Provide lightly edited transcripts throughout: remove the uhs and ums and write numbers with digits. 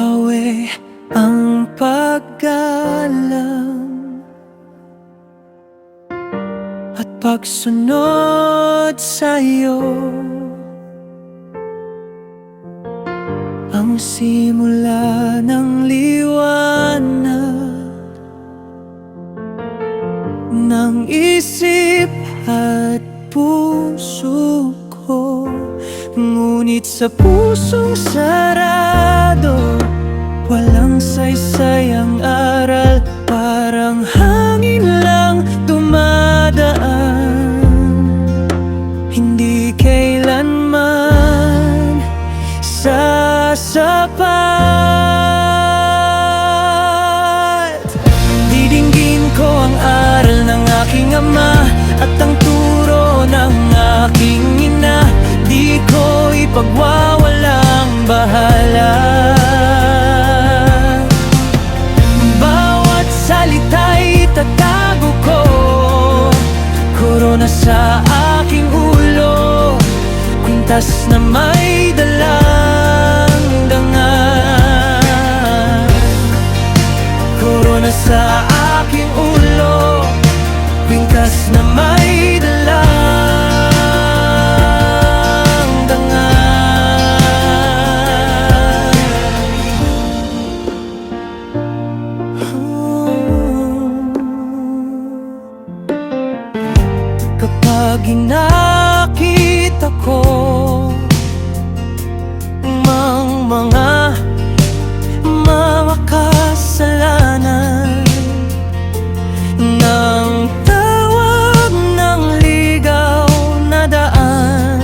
Yahweh ang paggalang at pagsunod sa'yo ang simula ng liwanag ng isip at puso ko. Ngunit sa pusong sarado, walang saysay ang aral, parang hangin lang dumadaan. Hindi kailanman sasapat. Didinggin ko ang aral ng aking ama at ang turo ng aking ina. Di ko ipagwawalang bahala. Bawat salita'y tatago ko, korona sa aking ulo, kwintas na may dalang dangal. Korona sa aking ulo, kwintas na may dalang kapag nakita ko mga kasalanan ng tawag ng ligaw na daan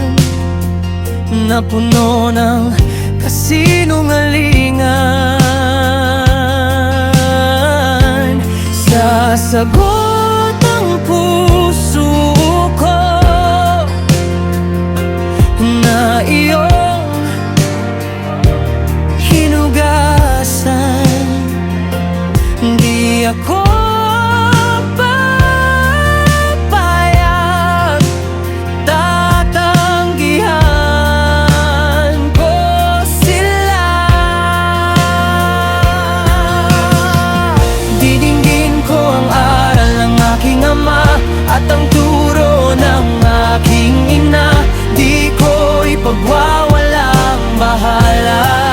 na puno ng kasinungalingan, sasagot ang puso ko na iyong hinugasan. Di ako papayag, tatanggihan ko sila. Didinggin ko ang aral ng aking ama at ang turo ng aking ina. Di ko ipagwawalang bahala.